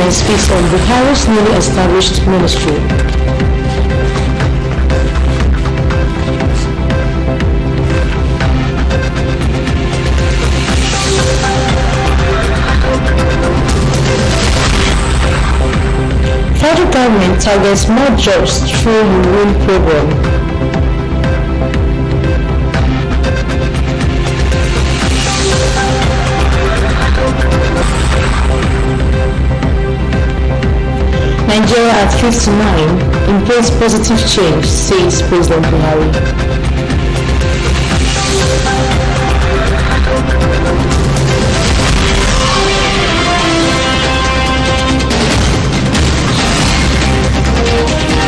Correspondent speaks on Buhari's newly established ministry. Federal government targets more jobs through UWIN program. Nigeria at 59 embrace positive change, says President Buhari.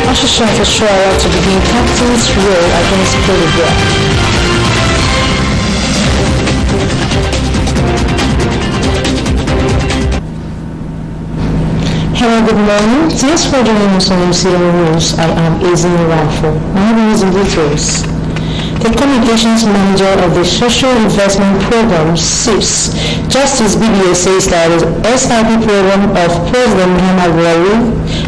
Assistant Australia to begin captain's role against Cote d'Ivoire. Hello, good morning. Thanks for joining us on MCLtv News. I am Izzy Ramfo. Now the details. The Communications Manager of the Social Investment Program, SIPS, Justice BBA, says that the SIP program of President Muhammadu Buhari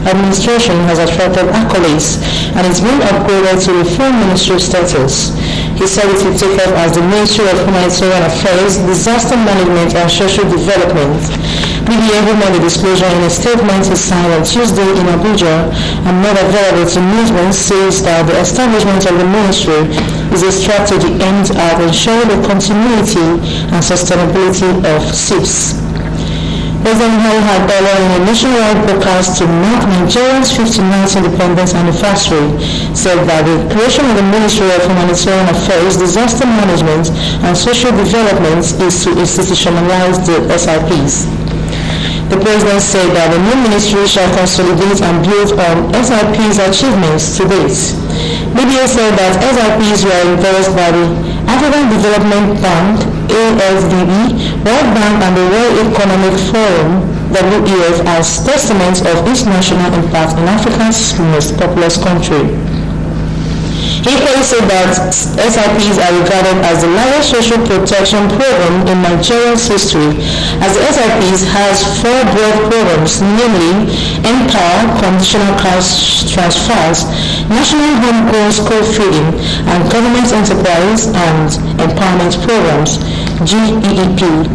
administration has attracted accolades and is being upgraded to the full ministry status. He said it will take off as the Ministry of Humanitarian Affairs, Disaster Management and Social Development. BBA made the disclosure in a statement he signed on Tuesday in Abuja and made available to Newsman, says that the establishment of the ministry is a strategy aimed at ensuring the continuity and sustainability of SIPS. President Buhari had earlier in a nationwide broadcast to mark Nigeria's 59th independence anniversary said that the creation of the Ministry of Humanitarian Affairs, Disaster Management and Social Development is to institutionalize the SIPs. The President said that the new ministry shall consolidate and build on SIP's achievements to date. BBA said that SIPs were endorsed by the African Development Bank, AFDB, World Bank and the World Economic Forum, WEF, as testaments of its national impact in Africa's most populous country. He further said that SIPs are regarded as the largest social protection program in Nigeria's history, as the SIPs has four broad programs, namely Empower, Conditional Cash Transfers, National Homegrown School Feeding, and Government Enterprise and Empowerment Programs, GEEP.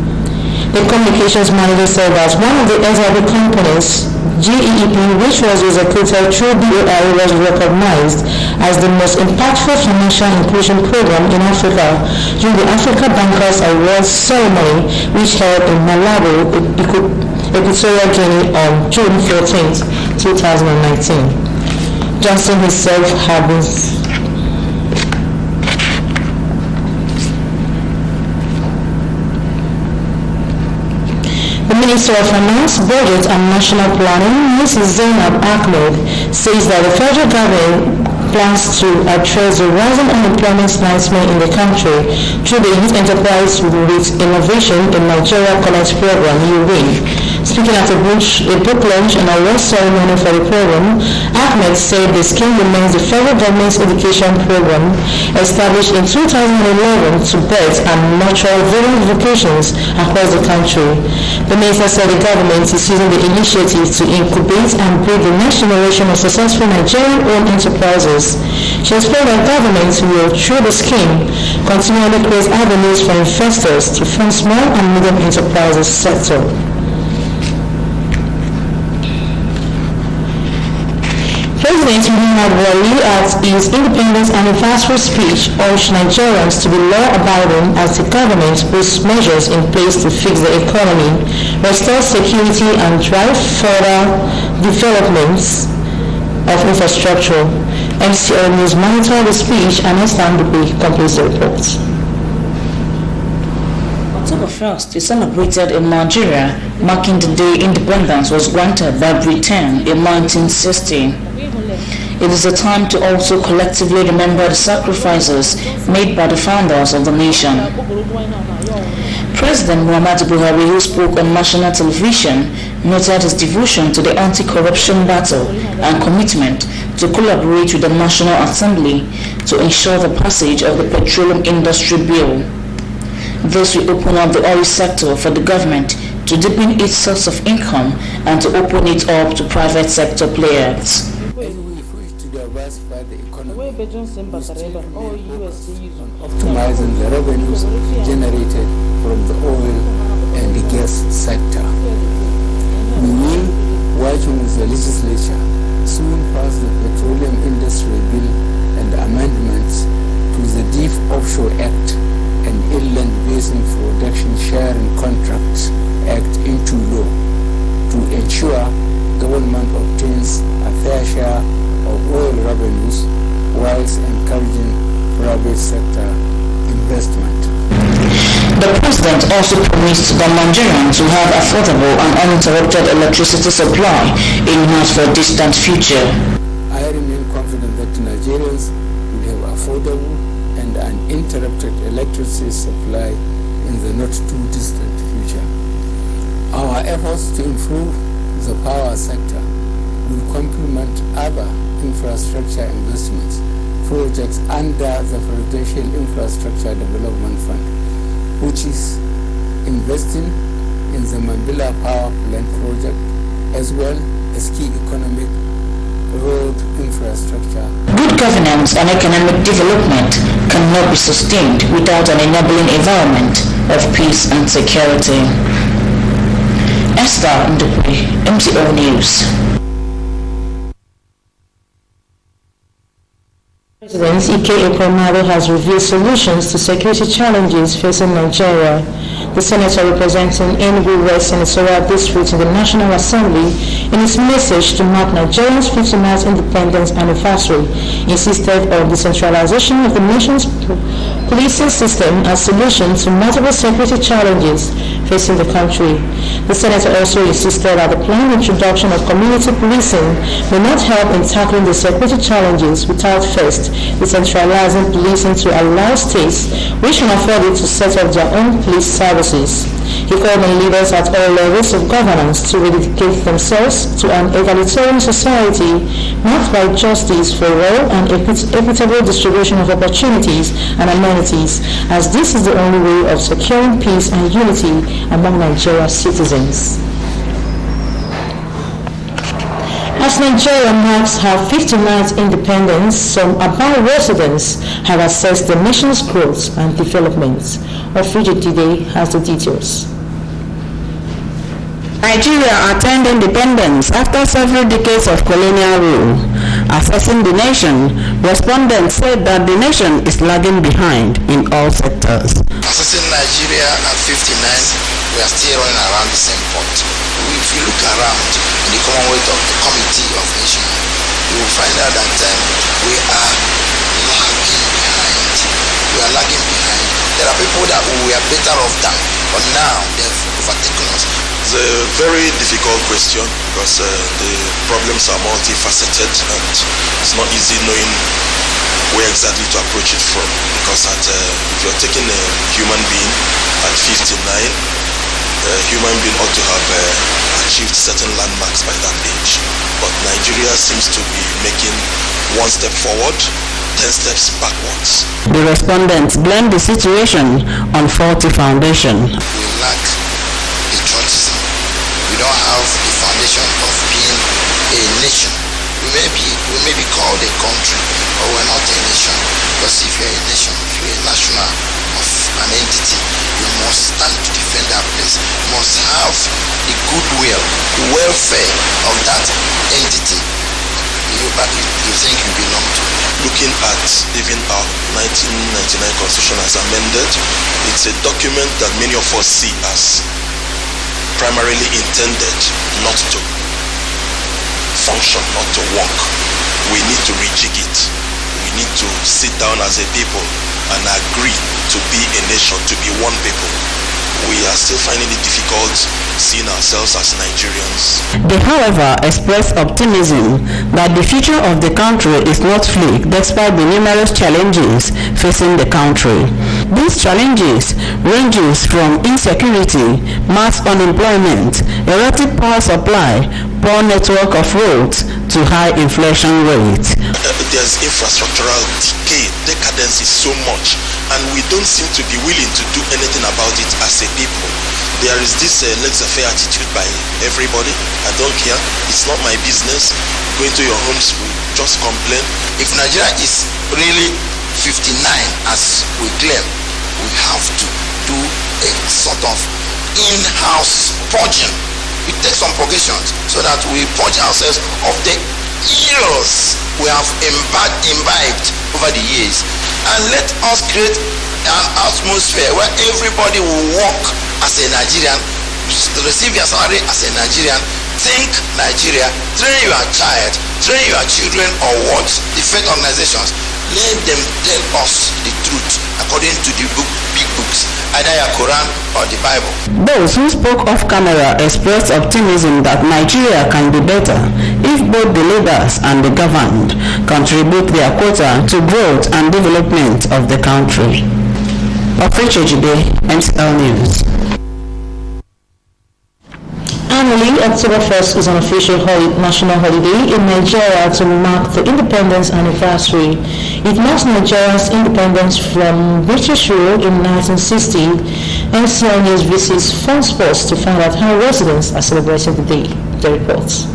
The Communications Manager said that one of the SIP components, GEEP, which was executed through BOI, was recognized as the most impactful financial inclusion program in Africa during the Africa Bankers Awards ceremony, which held in Malabo, Equatorial Guinea on June 14, 2019. Johnson himself had been The Minister of Finance, Budget and National Planning, Mrs. Zainab Ahmed, says that the federal government plans to address the rising unemployment nightmare in the country through the Youth Enterprise with Innovation in Nigeria Connect program, UWIN. Speaking at a book launch and award ceremony for the program, Ahmed said the scheme remains the federal government's education program established in 2011 to bet and nurture various vocations across the country. The minister said the government is using the initiative to incubate and build the next generation of successful Nigerian-owned enterprises. She explained that government will, through the scheme, continually create avenues for investors to fund small and medium enterprises sector. President Muhammadu Buhari at his independence anniversary speech urged Nigerians to be law-abiding as the government puts measures in place to fix the economy, restore security and drive further developments of infrastructure. MCL News monitored the speech and instantly completes the report. October 1st is celebrated in Nigeria, marking the day independence was granted by Britain in 1960. It is a time to also collectively remember the sacrifices made by the founders of the nation. President Muhammadu Buhari, who spoke on national television, noted his devotion to the anti-corruption battle and commitment to collaborate with the National Assembly to ensure the passage of the Petroleum Industry Bill. This will open up the oil sector for the government to deepen its source of income and to open it up to private sector players. Anyway, if we wish to diversify the economy, we still on optimizing the revenues generated from the oil and the gas sector. We will, working with the legislature, soon pass the Petroleum Industry Bill and amendments to the Deep Offshore Act and Inland Basin Production Sharing Contracts Act into law to ensure government obtains a fair share of oil revenues whilst encouraging private sector investment. The president also promised the Nigerians to have affordable and uninterrupted electricity supply in not for distant future. I remain confident that Nigerians will have affordable and uninterrupted electricity supply in the not too distant future. Our efforts to improve the power sector will complement other infrastructure investments projects under the Presidential Infrastructure Development Fund, which is investing in the Mambila Power Plant project as well as key economic road infrastructure. Good governance and economic development cannot be sustained without an enabling environment of peace and security. Esther Ndukwe, MCL News. President Ike Ekwemadu has revealed solutions to security challenges facing Nigeria. The senator representing Enugu West Senatorial District in the National Assembly, in his message to mark Nigeria's 59th independence anniversary, insisted on decentralization of the nation's policing system as solution to multiple security challenges facing the country. The senator also insisted that the planned introduction of community policing will not help in tackling the security challenges without first decentralizing policing to allow states which can afford it to set up their own police services. He called on leaders at all levels of governance to dedicate themselves to an egalitarian society marked by justice for all and equitable distribution of opportunities and amenities, as this is the only way of securing peace and unity among Nigeria's citizens. As Nigeria marks her 59th independence, some Aba residents have assessed the nation's growth and development. Ofrijidide has the details. Nigeria attained independence after several decades of colonial rule. Assessing the nation, respondents said that the nation is lagging behind in all sectors. Assessing Nigeria at 59, we are still running around the same point. If you look around in the Commonwealth of the Committee of Nations, you will find out that we are lagging behind. We are lagging behind. There are people that we are better off than, but now they've overtaken us. It's a very difficult question because the problems are multifaceted and it's not easy knowing where exactly to approach it from, because if you're taking a human being at 59, a human being ought to have achieved certain landmarks by that age, but Nigeria seems to be making one step forward, 10 steps backwards. The respondents blame the situation on faulty foundation. We lack patriotism. We don't have the foundation of being a nation. We may be called a country, but we're not a nation. Because if you're a nation, if you're a national of an entity, you must stand to defend that place. You must have the goodwill, the welfare of that entity you think you belong to. Looking at even our 1999 Constitution as amended, it's a document that many of us see as primarily intended not to function, not to work. We need to rejig it. We need to sit down as a people and agree to be a nation, to be one people. We are still finding it difficult seeing ourselves as Nigerians. They, however, expressed optimism that the future of the country is not bleak despite the numerous challenges facing the country. These challenges ranges from insecurity, mass unemployment, erratic power supply, poor network of roads, to high inflation rate. There's infrastructural decay, decadence is so much and we don't seem to be willing to do anything about it as a people. There is this laissez-faire attitude by everybody. I don't care. It's not my business. Going to your homes, we just complain. If Nigeria is really 59 as we claim, we have to do a sort of in-house purging. We take some purgations so that we purge ourselves of the ills we have imbibed over the years, and let us create an atmosphere where everybody will work as a Nigerian, receive your salary as a Nigerian, think Nigeria, train your child, train your children or what, the faith organizations, let them tell us the truth according to the big books, either your Quran or the Bible. Those who spoke off camera expressed optimism that Nigeria can be better if both the leaders and the governed contribute their quota to growth and development of the country. Officially, MCL News. Annually, October 1st is an official national holiday in Nigeria to mark the independence anniversary. It marks Nigeria's independence from British rule in 1960. MCL News visits fun spots to find out how residents are celebrating the day. The reports.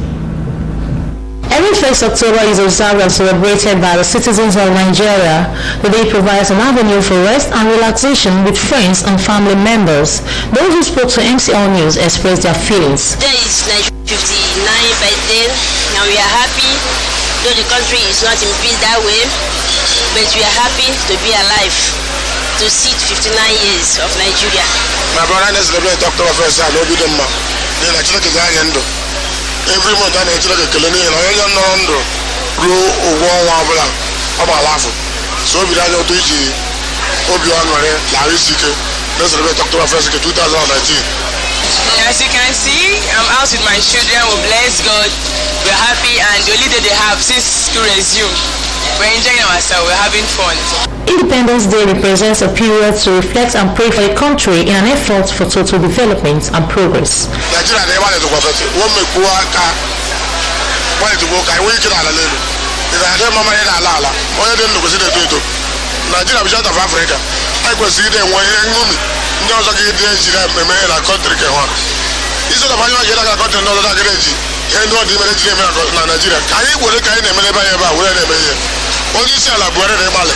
Every 1st October is observed and celebrated by the citizens of Nigeria. The day provides an avenue for rest and relaxation with friends and family members. Those who spoke to MCL News expressed their feelings. Today is 59 by 10. Now we are happy, though the country is not in peace that way, but we are happy to be alive, to see 59 years of Nigeria. My brother is the October 1st, I love you, Demma. Then I check it. Every month I need to look at Kalani and I don't know Ru Wabla about Lafu. So we don't do it. Obion, Larisika. Let's celebrate October 1st, 2019. As you can see, I'm out with my children. We bless God. We're happy, and the only day they have since school resumed. We're enjoying ourselves. We're having fun. Independence Day represents a period to reflect and pray for a country in an effort for total development and progress. Nigeria, they wanted to go better. One make work. Wanted to work. I will get out of it. If I had Mama in Alala, why didn't you consider it? Nigeria is out of Africa. I could see them when you're young. No, I can't get a country. Instead of having a country, another country. And what the Nigeria. Can you work in a minute by where they may? All you say, like, where they may.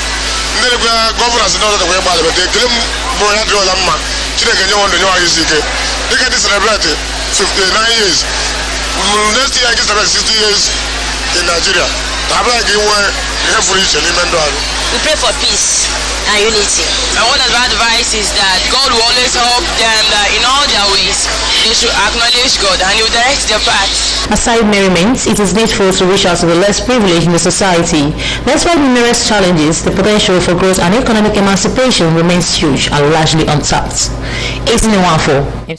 Governors know that we're bad, but they claim more than Lama. Today, can you want to know how you see it? They can celebrate 59 years. Next year, I guess about 60 years in Nigeria. I'm like you were every element. We pray for peace and unity. And what advice is that God will always help them in all their ways. They should acknowledge God and He will direct their paths. Aside merriment, it is needful to reach out to the less privileged in the society. That's why numerous challenges, the potential for growth and economic emancipation remains huge and largely untapped. 1814.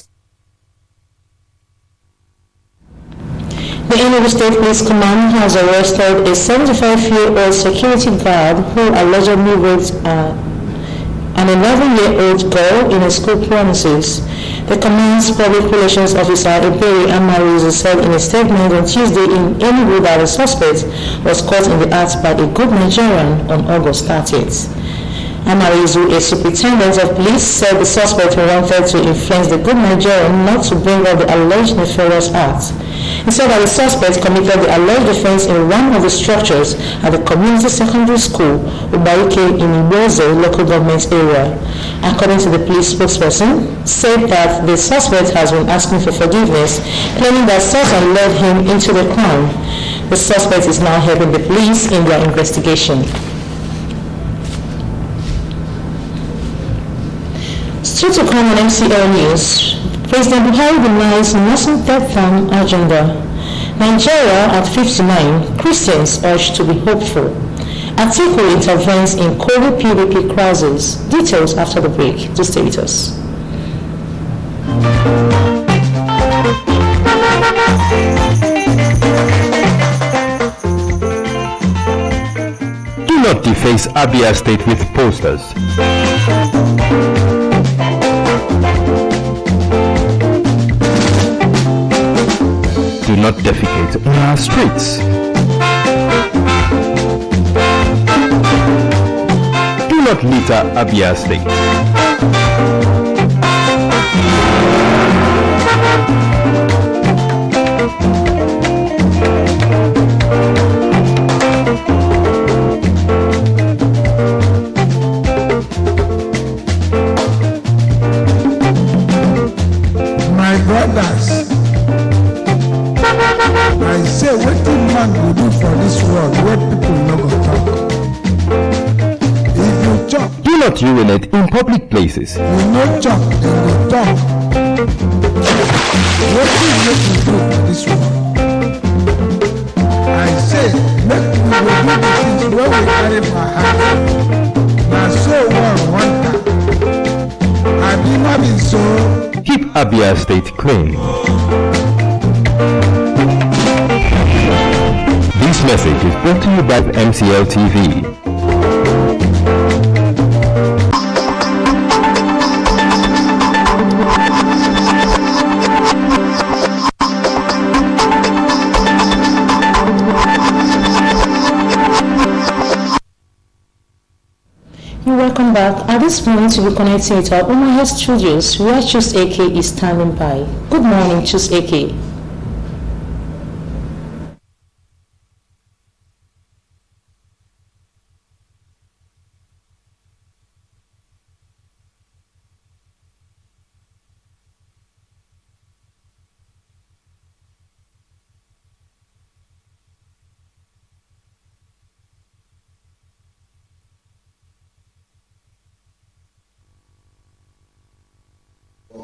The Enugu State Police Command has arrested a 75-year-old security guard who allegedly raped an 11-year-old girl in a school premises. The command's public relations officer, Ebere Amarizu, said in a statement on Tuesday in Enugu that the suspect was caught in the act by a good Nigerian on August 30th. Amarizu, a superintendent of police, said the suspect wanted to influence the good Nigerian not to bring up the alleged nefarious act. He said that the suspect committed the alleged offense in one of the structures at the community secondary school, Ubaike in Ibozo local government area. According to the police spokesperson, said that the suspect has been asking for forgiveness, claiming that Satan led him into the crime. The suspect is now helping the police in their investigation. Still to come on MCL News, President Buhari denies nursing third term agenda. Nigeria at 59, Christians urged to be hopeful. Atiku intervenes in COVID PVP crisis. Details after the break. Do stay with us. Do not deface Abia State with posters. Do not defecate on our streets. Do not not litter Abia State. My brothers, I say wetin man go do for this world wey people no go talk. If you chop, Do not urinate in public places. you no chop, dem go talk. Wetin make you do for this world? I say make we go do the things wey we carry for heart. Na so one want am. Abi no be so? Keep Abia State clean. This message is brought to you by MCLtv. Welcome back. At this point, we'll be connecting with our Omaha studios where Chus AK is standing by. Good morning, Chus AK.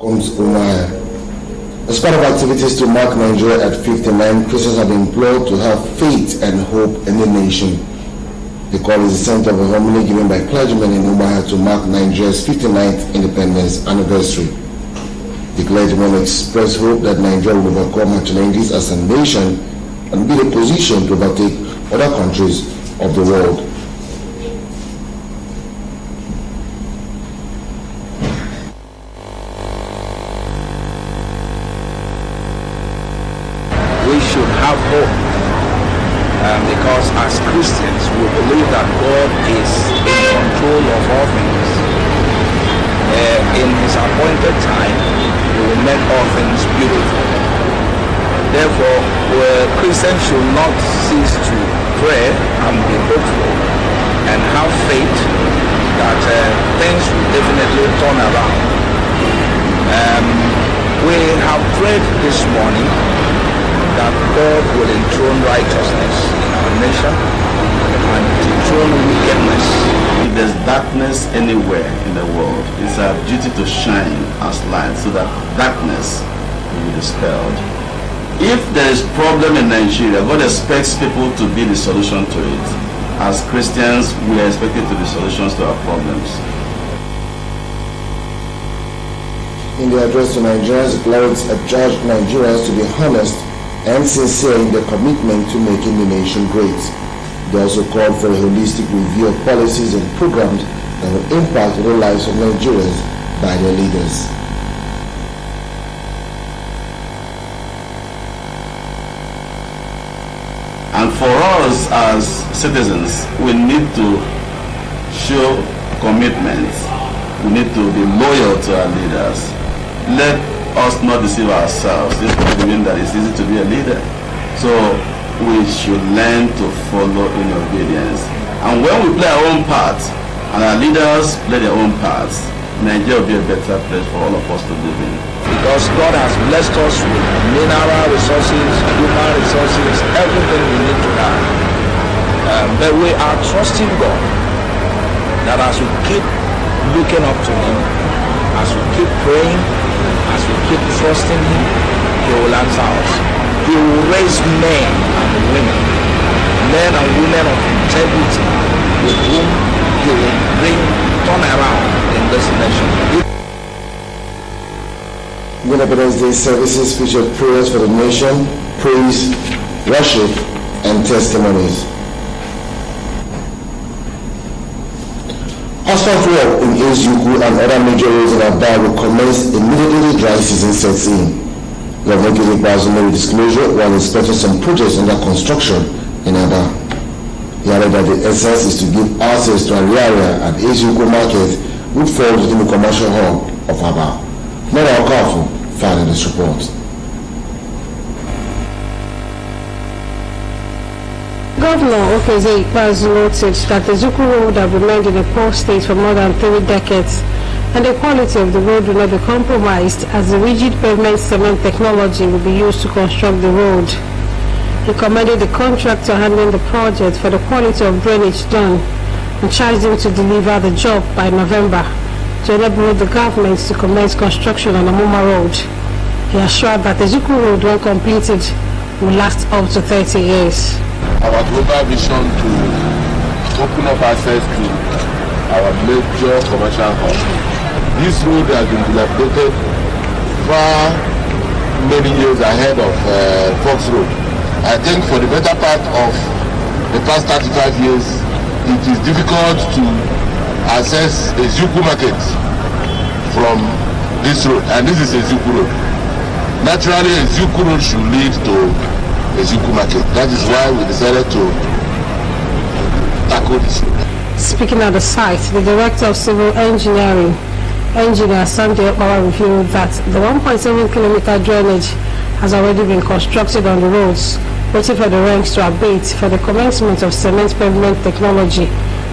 Comes Omaha. As part of activities to mark Nigeria at 59, Christians have been implored to have faith and hope in the nation. The call is the center of a homily given by clergymen in Omaha to mark Nigeria's 59th independence anniversary. The clergymen expressed hope that Nigeria will overcome her challenges as a nation and be in a position to overtake other countries of the world. We should have hope because as Christians we believe that God is in control of all things. In his appointed time he will make all things beautiful. Therefore Christians should not cease to pray and be hopeful and have faith that things will definitely turn around. We have prayed this morning that God will enthrone righteousness in our nation and dethrone wickedness. If there's darkness anywhere in the world, it's our duty to shine as light so that darkness will be dispelled. If there is problem in Nigeria, God expects people to be the solution to it. As Christians, we are expected to be solutions to our problems. In their address to Nigerians, the clerics adjudged Nigerians to be honest and sincere in their commitment to making the nation great. They also called for a holistic review of policies and programs that will impact the lives of Nigerians by their leaders. And for us as citizens, we need to show commitment. We need to be loyal to our leaders. Let us not deceive ourselves. This is believing that it's easy to be a leader. So we should learn to follow in obedience. And when we play our own part, and our leaders play their own parts, Nigeria will be a better place for all of us to live in. Because God has blessed us with mineral resources, human resources, everything we need to have. But we are trusting God that as we keep looking up to Him, as we keep praying, as we keep trusting Him, He will answer us. He will raise men and women of integrity with whom He will bring turnaround in this nation. Independence Day services featured prayers for the nation, praise, worship, and testimonies. Asphalt work in Ezuku and other major roads in Aba will commence immediately the dry season sets in. Governor Gizikbazo made a disclosure while inspecting some projects under construction in Aba. He added that the essence is to give access to Ariaria and Ezioko market, which falls within the commercial hub of Aba. Nora Okafu filed this report. Governor Okezie Ikpeazu noted that the Zuku Road have remained in a poor state for more than 3 decades, and the quality of the road will not be compromised as the rigid pavement cement technology will be used to construct the road. He commended the contractor handling the project for the quality of drainage done and charged him to deliver the job by November to enable the government to commence construction on the Muma Road. He assured that the Zuku Road, when completed, will last up to 30 years. Our global vision to open up access to our major commercial hub. This road has been dilapidated far many years ahead of Fox Road. I think for the better part of the past 35 years, it is difficult to access a Zuku market from this road, and this is a Zuku road. Naturally, a Zuku road should lead to a Zuku market. That is why we decided to tackle this road. Speaking at the site, the Director of Civil Engineering, Engineer Sanjay Okawa, revealed that the 1.7-kilometer drainage has already been constructed on the roads, waiting for the ranks to abate for the commencement of cement pavement technology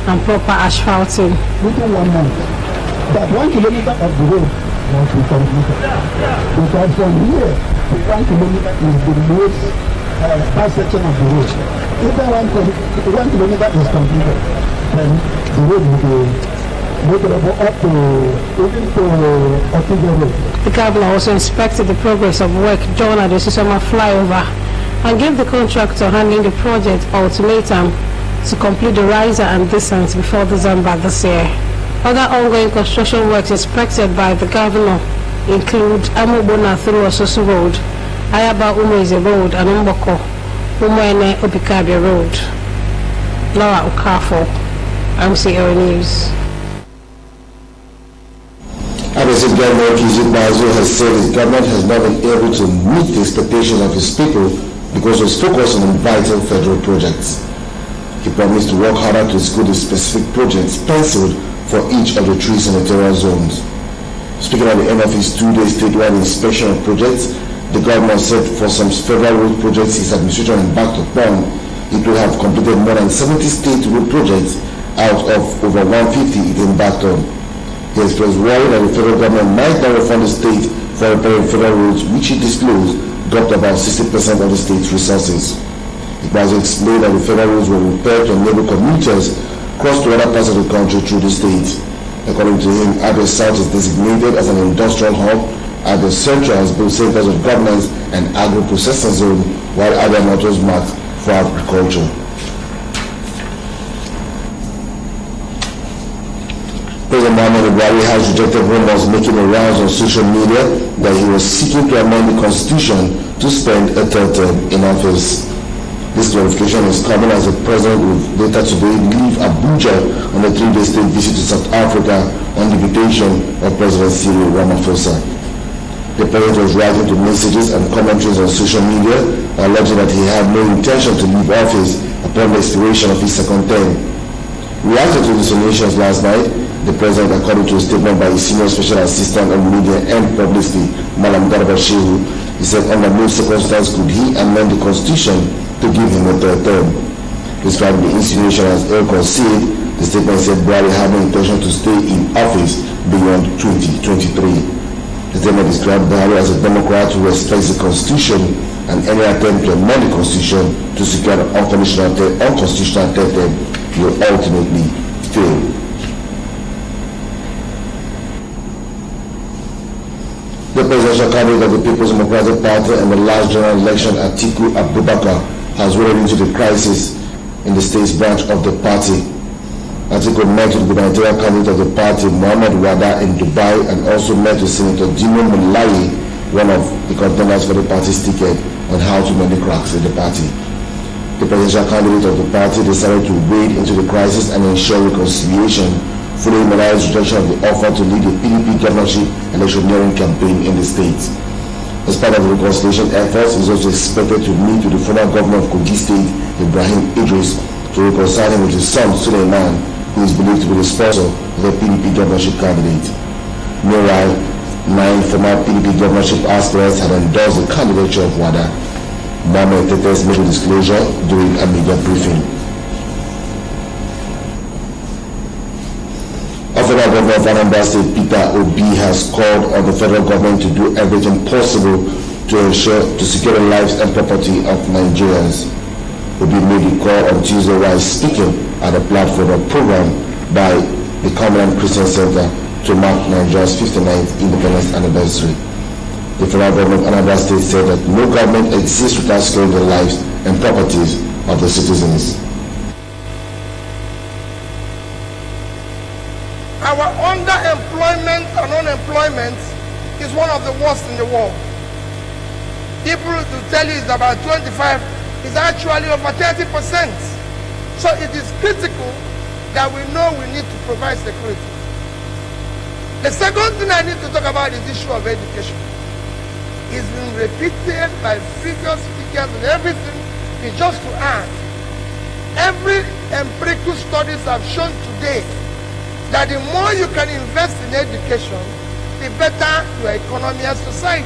and proper asphalting. Within 1 month, that 1 kilometer of the road must be completed. Because from here to 1 kilometer is the most bad section of the road. If that 1 kilometer is completed, then the road will be motorable up to even to Otiga Road. The governor also inspected the progress of work done at the Susama flyover and gave the contractor handling the project ultimatum to complete the riser and descent before December this year. Other ongoing construction works inspected by the governor include Amobona through Ososu Road, Ayaba Umeze Road, and Umboko Umwene Obikabia Road. Laura Okafo, MCL News. Abesi Governor Okezie Ikpeazu has said his government has not been able to meet the expectations of his people because of his focus on vital federal projects. He promised to work harder to execute the specific projects penciled for each of the 3 senatorial zones. Speaking at the end of his 2-day statewide inspection of projects, the governor said for some federal road projects his administration embarked upon, it will have completed more than 70 state road projects out of over 150 it embarked on. He expressed worry that the federal government might not refund the state for repairing federal roads, which he disclosed dropped about 60% of the state's resources. Ikpeazu explained that the federal roads were repaired to enable commuters cross to other parts of the country through the state. According to him, Abia South is designated as an industrial hub, Abia Central has both centers of governance and agro-processing zone, while Abia North was marked for agriculture. President Muhammadu Buhari has rejected rumors making the rounds on social media that he was seeking to amend the constitution to spend a third term in office. This clarification is coming as the president will later today leave Abuja on a 3-day state visit to South Africa on the invitation of President Cyril Ramaphosa. The president was writing to messages and commentaries on social media alleging that he had no intention to leave office upon the expiration of his second term. Reacting to these donations last night, the president, according to a statement by his senior special assistant on media and publicity, Malam Garba Shehu, he said under no circumstance could he amend the constitution to give him a third term. Describing the insinuation as ill-conceived, the statement said Buhari had no intention to stay in office beyond 2023. The statement described Buhari as a Democrat who respects the constitution, and any attempt to amend the constitution to secure an unconstitutional third term will ultimately fail. The presidential candidate of the People's Democratic Party in the last general election, Atiku Abubakar, has rolled into the crisis in the state's branch of the party. Atiku met with the gubernatorial candidate of the party, Mohamed Wada, in Dubai, and also met with Senator Dino Mulayi, one of the contenders for the party's ticket, on how to mend the cracks in the party. The presidential candidate of the party decided to wade into the crisis and ensure reconciliation, following Mulayi's rejection of the offer to lead the PDP governorship electioneering campaign in the state. As part of the reconciliation efforts, he is also expected to meet with the former governor of Kogi State, Ibrahim Idris, to reconcile him with his son Suleiman, who is believed to be the sponsor of the PDP governorship candidate. Meanwhile, 9 former PDP governorship aspirants had endorsed the candidature of Wada. Mohammed Tetes made a disclosure during a media briefing. Federal Governor of Anambra State, Peter Obi, has called on the federal government to do everything possible to secure the lives and property of Nigerians. Obi made the call on Tuesday while speaking at a platform of program by the Covenant Christian Center to mark Nigeria's 59th independence anniversary. The federal government of Anambra State said that no government exists without securing the lives and properties of the citizens. Our underemployment and unemployment is one of the worst in the world. People to tell you it's about 25, it's actually over 30%. So it is critical that we know we need to provide security. The second thing I need to talk about is the issue of education. It's been repeated by previous speakers and everything. Is just to add. Every empirical studies have shown today that the more you can invest in education, the better your economy and society.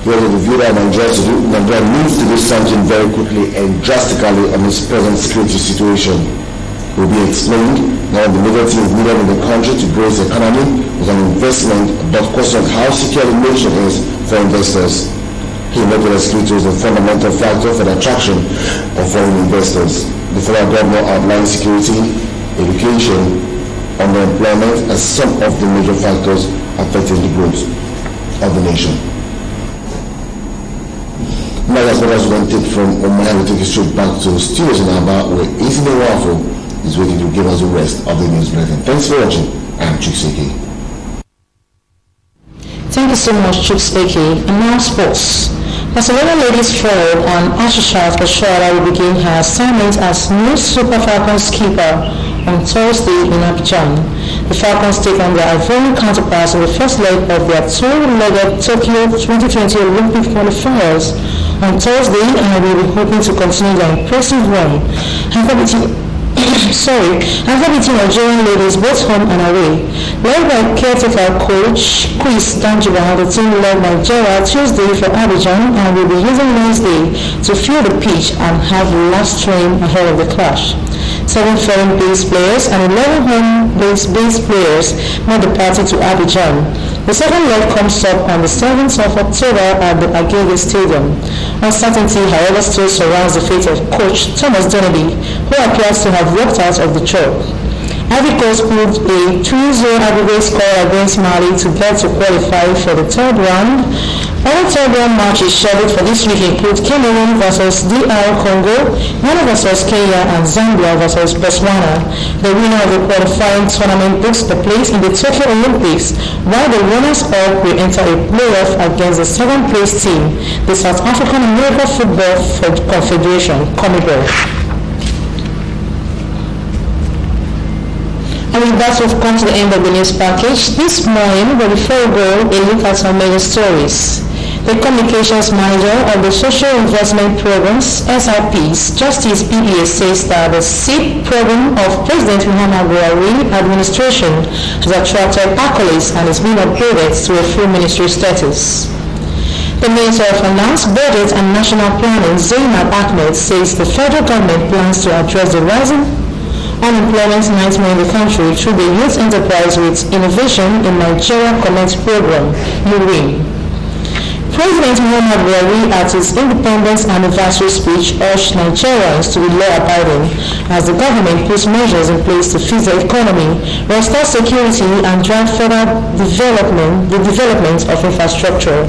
There is a view that Nigeria needs to do something very quickly and drastically on its present security situation. Will be explained that the major thing needed in the country to grow its economy is an investment, but questioned how secure the nation is for investors. He noted that security is a fundamental factor for the attraction of foreign investors. The federal government outlined security, education, underemployment as some of the major factors affecting the growth of the nation. Now that's what I was going to take from Omaya. We'll take you straight back to studios in Aba, where Easy Waffle is waiting to give us the rest of the news bulletin. Thanks for watching. I'm Chukseki. Thank you so much, Chukseki. And now sports. Barcelona ladies forward and Ashishat Oshora will begin her assignment as new Super Falcons keeper on Thursday in Abidjan. The Falcons take on their Ivorian counterparts in the first leg of their two-legged Tokyo 2020 Olympic qualifiers on Thursday, and will be hoping to continue their impressive run. After beating Nigerian ladies both home and away. Led by caretaker coach Chris Danjiba, the team led Nigeria Tuesday for Abidjan and will be using Wednesday to fill the pitch and have the last train ahead of the clash. 7 foreign-based players and 11 home-based players made the party to Abidjan. The second leg comes up on the 7th of October at the Agege Stadium. Uncertainty, however, still surrounds the fate of coach Thomas Deneby, who appears to have walked out of the job. Ivory Coast pulled a 2-0 aggregate score against Mali to get to qualify for the third round. Other third round matches scheduled for this week include Cameroon vs DR Congo, Ghana vs Kenya, and Zambia vs Botswana. The winner of the qualifying tournament books the place in the Tokyo Olympics, while the runners-up will enter a playoff against the second-place team, the South African American Football Confederation, CONMEBOL. And with that, we've come to the end of the news package this morning, but before we go, a look at some major stories. The Communications Manager of the Social Investment Programs, SRPs, Justice PBA, says that the SIP program of President Muhammadu Buhari administration has attracted accolades and is being upgraded to a full ministry status. The Minister of Finance, Budget and National Planning, Zainab Ahmed, says the federal government plans to address the rising unemployment nightmare in the country through the Youth Enterprise with Innovation in Nigeria Connect program, UWIN. President Muhammadu Buhari at his independence anniversary speech urged Nigerians to be law-abiding as the government puts measures in place to fix the economy, restore security and drive further the development of infrastructure.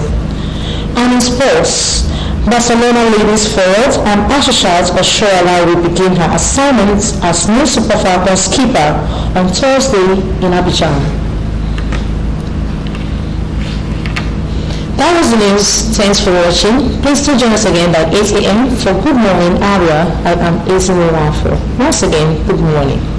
And in sports, Barcelona ladies forward and Ashishat Oshora will begin her assignment as new Super Falcons keeper on Thursday in Abidjan. That was the news. Thanks for watching. Please do join us again by 8 a.m. for Good Morning Area. I am Ezine Wafo. Once again, good morning.